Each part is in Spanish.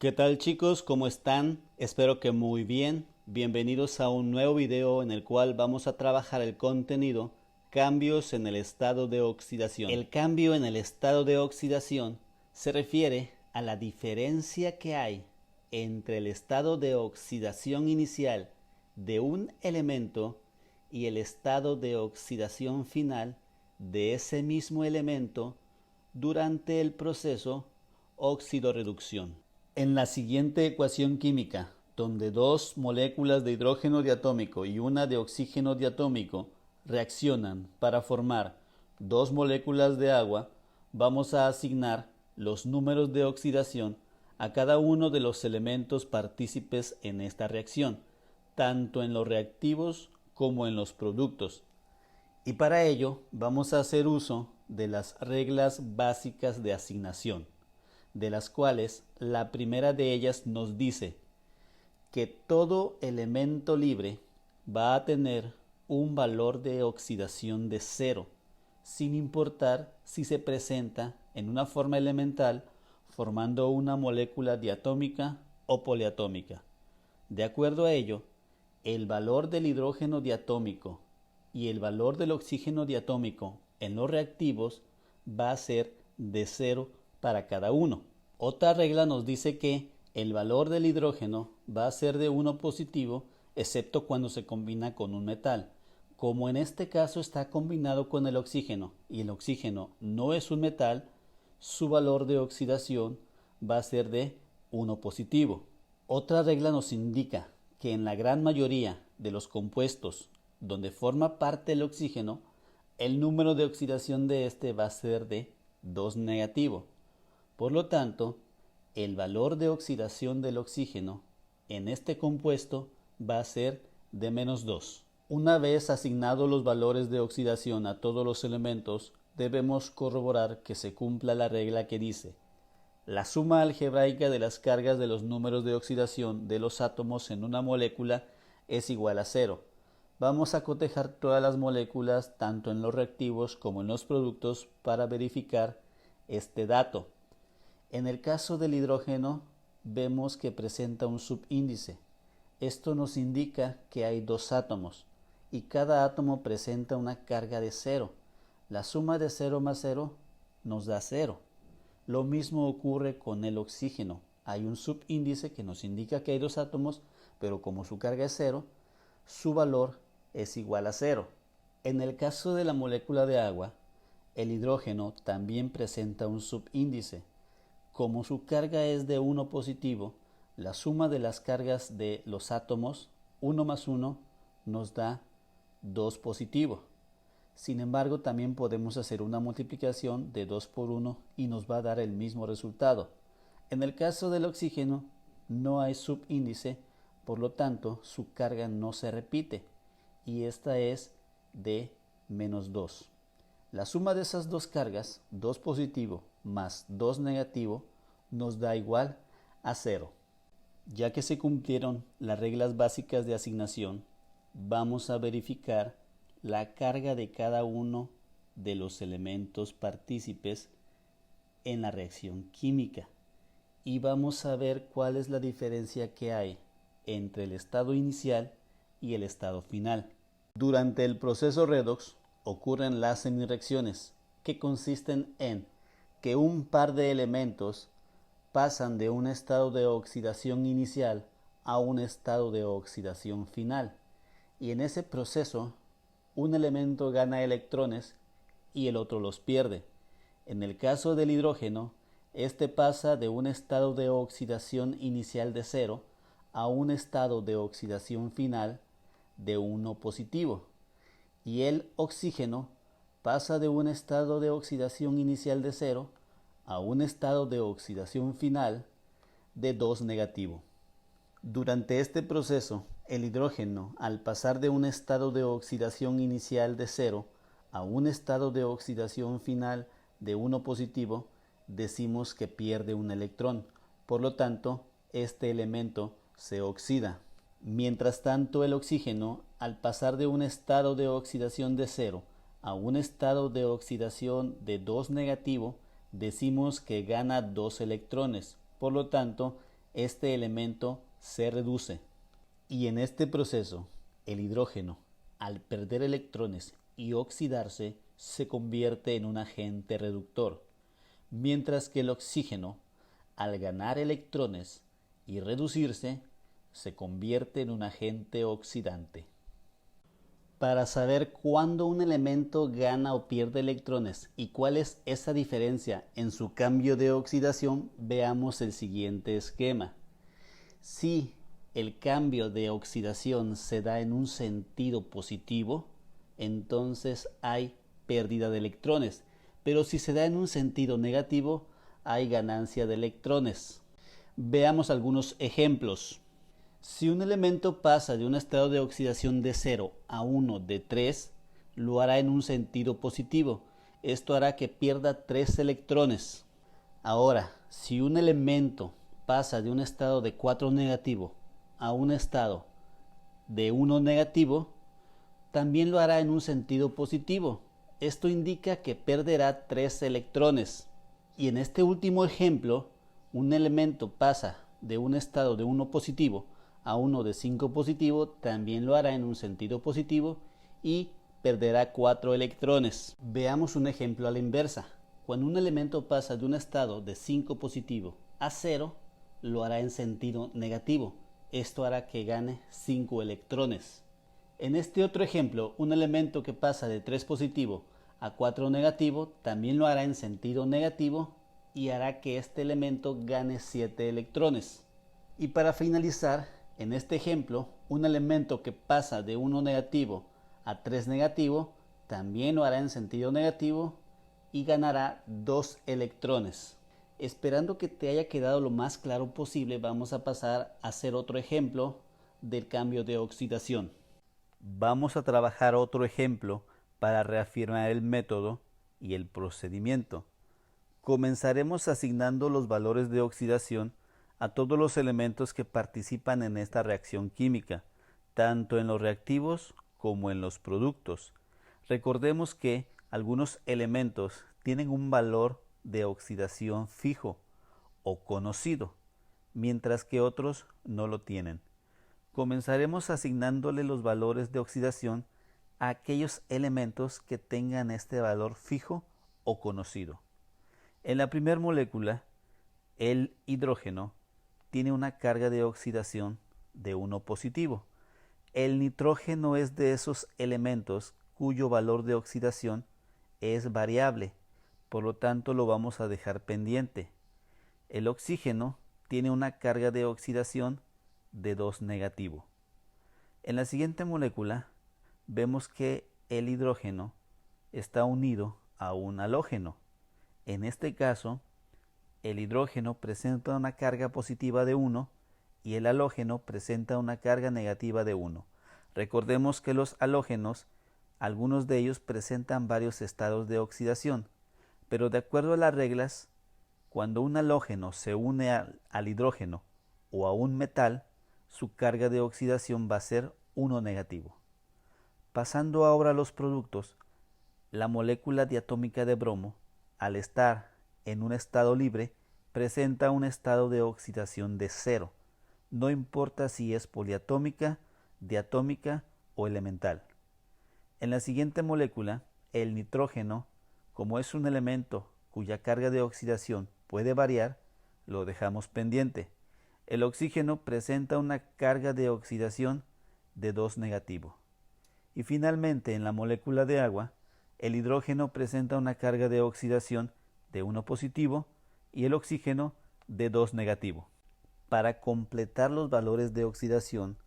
¿Qué tal chicos? ¿Cómo están? Espero que muy bien. Bienvenidos a un nuevo video en el cual vamos a trabajar el contenido cambios en el estado de oxidación. El cambio en el estado de oxidación se refiere a la diferencia que hay entre el estado de oxidación inicial de un elemento y el estado de oxidación final de ese mismo elemento durante el proceso oxidorreducción. En la siguiente ecuación química, donde dos moléculas de hidrógeno diatómico y una de oxígeno diatómico reaccionan para formar dos moléculas de agua, vamos a asignar los números de oxidación a cada uno de los elementos partícipes en esta reacción, tanto en los reactivos como en los productos. Y para ello vamos a hacer uso de las reglas básicas de asignación, de las cuales la primera de ellas nos dice que todo elemento libre va a tener un valor de oxidación de 0, sin importar si se presenta en una forma elemental formando una molécula diatómica o poliatómica. De acuerdo a ello, el valor del hidrógeno diatómico y el valor del oxígeno diatómico en los reactivos va a ser de 0 para cada uno. Otra regla nos dice que el valor del hidrógeno va a ser de 1 positivo, excepto cuando se combina con un metal. Como en este caso está combinado con el oxígeno y el oxígeno no es un metal, su valor de oxidación va a ser de 1 positivo. Otra regla nos indica que en la gran mayoría de los compuestos donde forma parte el oxígeno, el número de oxidación de este va a ser de 2 negativo. Por lo tanto, el valor de oxidación del oxígeno en este compuesto va a ser de -2. Una vez asignados los valores de oxidación a todos los elementos, debemos corroborar que se cumpla la regla que dice: la suma algebraica de las cargas de los números de oxidación de los átomos en una molécula es igual a 0. Vamos a cotejar todas las moléculas, tanto en los reactivos como en los productos, para verificar este dato. En el caso del hidrógeno, vemos que presenta un subíndice. Esto nos indica que hay dos átomos y cada átomo presenta una carga de 0. La suma de 0 más 0 nos da 0. Lo mismo ocurre con el oxígeno. Hay un subíndice que nos indica que hay dos átomos, pero como su carga es 0, su valor es igual a 0. En el caso de la molécula de agua, el hidrógeno también presenta un subíndice. Como su carga es de 1 positivo, la suma de las cargas de los átomos, 1 más 1, nos da 2 positivo. Sin embargo, también podemos hacer una multiplicación de 2 por 1 y nos va a dar el mismo resultado. En el caso del oxígeno, no hay subíndice, por lo tanto, su carga no se repite, y esta es de -2. La suma de esas dos cargas, 2 positivo más 2 negativo, nos da igual a 0. Ya que se cumplieron las reglas básicas de asignación, vamos a verificar la carga de cada uno de los elementos partícipes en la reacción química y vamos a ver cuál es la diferencia que hay entre el estado inicial y el estado final. Durante el proceso redox ocurren las semirreacciones, que consisten en que un par de elementos pasan de un estado de oxidación inicial a un estado de oxidación final, y en ese proceso un elemento gana electrones y el otro los pierde. En el caso del hidrógeno, este pasa de un estado de oxidación inicial de 0 a un estado de oxidación final de 1 positivo, y el oxígeno pasa de un estado de oxidación inicial de 0 a un estado de oxidación final de 2 negativo. Durante este proceso, el hidrógeno, al pasar de un estado de oxidación inicial de 0 a un estado de oxidación final de 1 positivo, decimos que pierde un electrón. Por lo tanto, este elemento se oxida. Mientras tanto, el oxígeno, al pasar de un estado de oxidación de 0 a un estado de oxidación de 2 negativo, decimos que gana 2 electrones. Por lo tanto, este elemento se reduce. Y en este proceso, el hidrógeno, al perder electrones y oxidarse, se convierte en un agente reductor, mientras que el oxígeno, al ganar electrones y reducirse, se convierte en un agente oxidante. Para saber cuándo un elemento gana o pierde electrones y cuál es esa diferencia en su cambio de oxidación, veamos el siguiente esquema. Si el cambio de oxidación se da en un sentido positivo, entonces hay pérdida de electrones, pero si se da en un sentido negativo, hay ganancia de electrones. Veamos algunos ejemplos. Si un elemento pasa de un estado de oxidación de 0 a 1 de 3, lo hará en un sentido positivo. Esto hará que pierda 3 electrones. Ahora, si un elemento pasa de un estado de 4 negativo a un estado de 1 negativo, también lo hará en un sentido positivo. Esto indica que perderá 3 electrones. Y en este último ejemplo, un elemento pasa de un estado de 1 positivo a uno de 5 positivo, también lo hará en un sentido positivo y perderá 4 electrones. Veamos un ejemplo a la inversa. Cuando un elemento pasa de un estado de 5 positivo a 0, lo hará en sentido negativo. Esto hará que gane 5 electrones. En este otro ejemplo, un elemento que pasa de 3 positivo a 4 negativo, también lo hará en sentido negativo y hará que este elemento gane 7 electrones. Y para finalizar, en este ejemplo, un elemento que pasa de 1 negativo a 3 negativo, también lo hará en sentido negativo y ganará 2 electrones. Esperando que te haya quedado lo más claro posible, vamos a pasar a hacer otro ejemplo del cambio de oxidación. Vamos a trabajar otro ejemplo para reafirmar el método y el procedimiento. Comenzaremos asignando los valores de oxidación a todos los elementos que participan en esta reacción química, tanto en los reactivos como en los productos. Recordemos que algunos elementos tienen un valor de oxidación fijo o conocido, mientras que otros no lo tienen. Comenzaremos asignándole los valores de oxidación a aquellos elementos que tengan este valor fijo o conocido. En la primera molécula, el hidrógeno tiene una carga de oxidación de 1 positivo. El nitrógeno es de esos elementos cuyo valor de oxidación es variable, por lo tanto lo vamos a dejar pendiente. El oxígeno tiene una carga de oxidación de 2 negativo. En la siguiente molécula vemos que el hidrógeno está unido a un halógeno. En este caso, el hidrógeno presenta una carga positiva de 1 y el halógeno presenta una carga negativa de 1. Recordemos que los halógenos, algunos de ellos presentan varios estados de oxidación, pero de acuerdo a las reglas, cuando un halógeno se une al hidrógeno o a un metal, su carga de oxidación va a ser 1 negativo. Pasando ahora a los productos, la molécula diatómica de bromo, al estar en un estado libre, presenta un estado de oxidación de 0. No importa si es poliatómica, diatómica o elemental. En la siguiente molécula, el nitrógeno, como es un elemento cuya carga de oxidación puede variar, lo dejamos pendiente. El oxígeno presenta una carga de oxidación de 2 negativo. Y finalmente, en la molécula de agua, el hidrógeno presenta una carga de oxidación de 1 positivo y el oxígeno de 2 negativo. Para completar los valores de oxidación,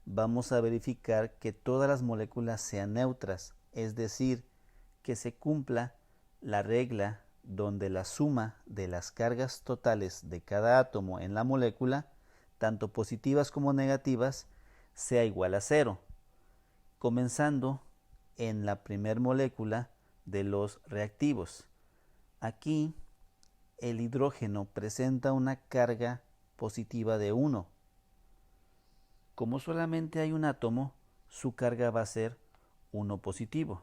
vamos a verificar que todas las moléculas sean neutras, es decir, que se cumpla la regla donde la suma de las cargas totales de cada átomo en la molécula, tanto positivas como negativas, sea igual a 0, comenzando en la primera molécula de los reactivos. Aquí el hidrógeno presenta una carga positiva de 1. Como solamente hay un átomo, su carga va a ser 1 positivo.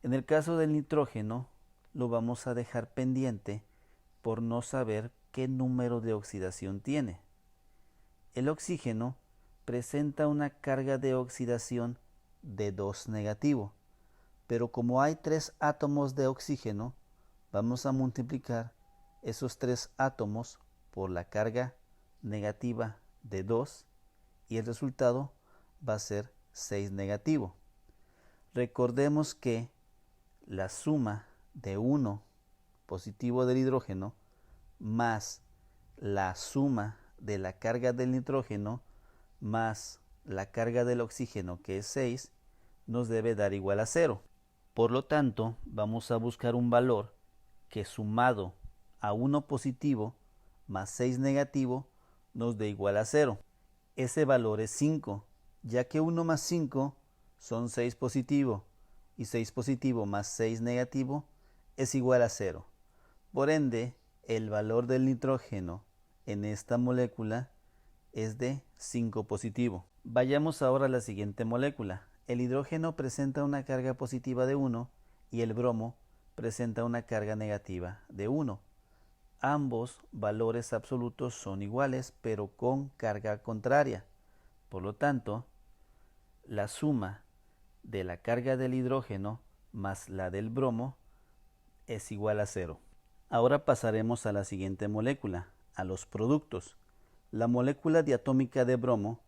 En el caso del nitrógeno, lo vamos a dejar pendiente por no saber qué número de oxidación tiene. El oxígeno presenta una carga de oxidación de 2 negativo, pero como hay 3 átomos de oxígeno, vamos a multiplicar esos 3 átomos por la carga negativa de 2 y el resultado va a ser 6 negativo. Recordemos que la suma de 1 positivo del hidrógeno más la suma de la carga del nitrógeno más la carga del oxígeno, que es 6, nos debe dar igual a 0. Por lo tanto, vamos a buscar un valor que sumado a 1 positivo más 6 negativo nos dé igual a 0. Ese valor es 5, ya que 1 más 5 son 6 positivo y 6 positivo más 6 negativo es igual a 0. Por ende, el valor del nitrógeno en esta molécula es de 5 positivo. Vayamos ahora a la siguiente molécula. El hidrógeno presenta una carga positiva de 1 y el bromo presenta una carga negativa de 1. Ambos valores absolutos son iguales, pero con carga contraria. Por lo tanto, la suma de la carga del hidrógeno más la del bromo es igual a 0. Ahora pasaremos a la siguiente molécula, a los productos. La molécula diatómica de bromo,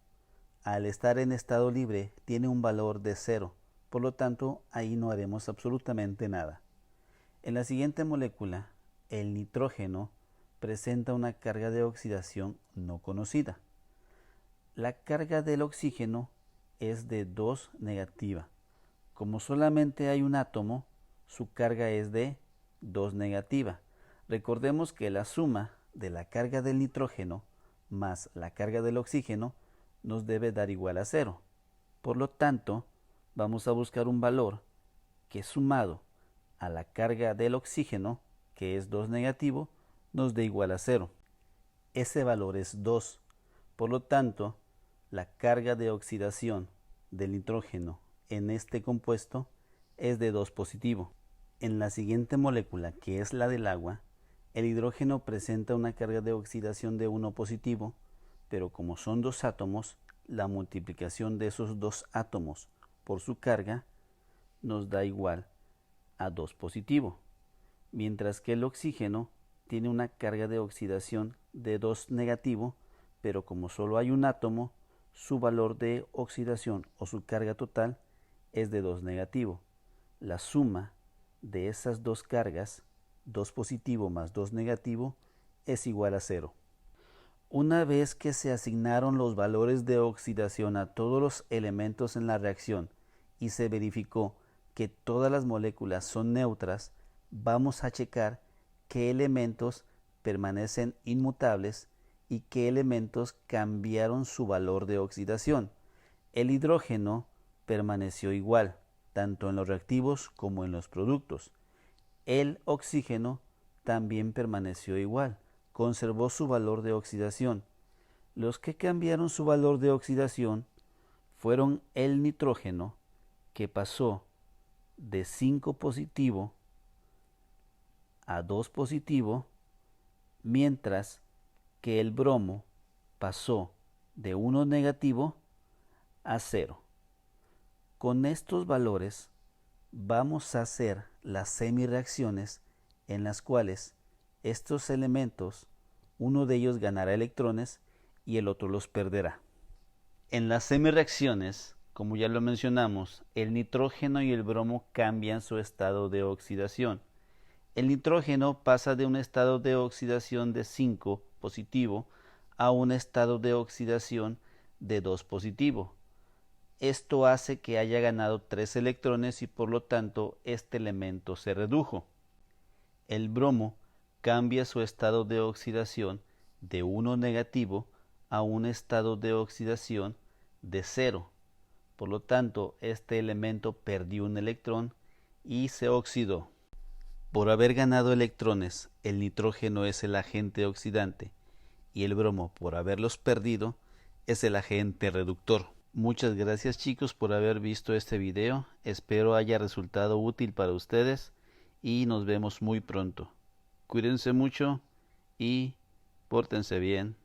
al estar en estado libre, tiene un valor de 0. Por lo tanto, ahí no haremos absolutamente nada. En la siguiente molécula, el nitrógeno presenta una carga de oxidación no conocida. La carga del oxígeno es de 2 negativa. Como solamente hay un átomo, su carga es de 2 negativa. Recordemos que la suma de la carga del nitrógeno más la carga del oxígeno nos debe dar igual a 0. Por lo tanto, vamos a buscar un valor que sumado a la carga del oxígeno, que es 2 negativo, nos dé igual a 0. Ese valor es 2. Por lo tanto, la carga de oxidación del nitrógeno en este compuesto es de 2 positivo. En la siguiente molécula, que es la del agua, el hidrógeno presenta una carga de oxidación de 1 positivo, pero como son 2 átomos, la multiplicación de esos 2 átomos por su carga nos da igual a 2 positivo, mientras que el oxígeno tiene una carga de oxidación de 2 negativo, pero como solo hay un átomo, su valor de oxidación o su carga total es de 2 negativo. La suma de esas dos cargas, 2 positivo más 2 negativo, es igual a 0. Una vez que se asignaron los valores de oxidación a todos los elementos en la reacción y se verificó que todas las moléculas son neutras, vamos a checar qué elementos permanecen inmutables y qué elementos cambiaron su valor de oxidación. El hidrógeno permaneció igual, tanto en los reactivos como en los productos. El oxígeno también permaneció igual, conservó su valor de oxidación. Los que cambiaron su valor de oxidación fueron el nitrógeno, que pasó de 5 positivo a 2 positivo, mientras que el bromo pasó de 1 negativo a 0. Con estos valores vamos a hacer las semirreacciones en las cuales estos elementos, uno de ellos ganará electrones y el otro los perderá. En las semirreacciones, como ya lo mencionamos, el nitrógeno y el bromo cambian su estado de oxidación. El nitrógeno pasa de un estado de oxidación de 5 positivo a un estado de oxidación de 2 positivo. Esto hace que haya ganado 3 electrones y por lo tanto este elemento se redujo. El bromo cambia su estado de oxidación de 1 negativo a un estado de oxidación de 0. Por lo tanto, este elemento perdió un electrón y se oxidó. Por haber ganado electrones, el nitrógeno es el agente oxidante y el bromo, por haberlos perdido, es el agente reductor. Muchas gracias chicos por haber visto este video, espero haya resultado útil para ustedes y nos vemos muy pronto. Cuídense mucho y pórtense bien.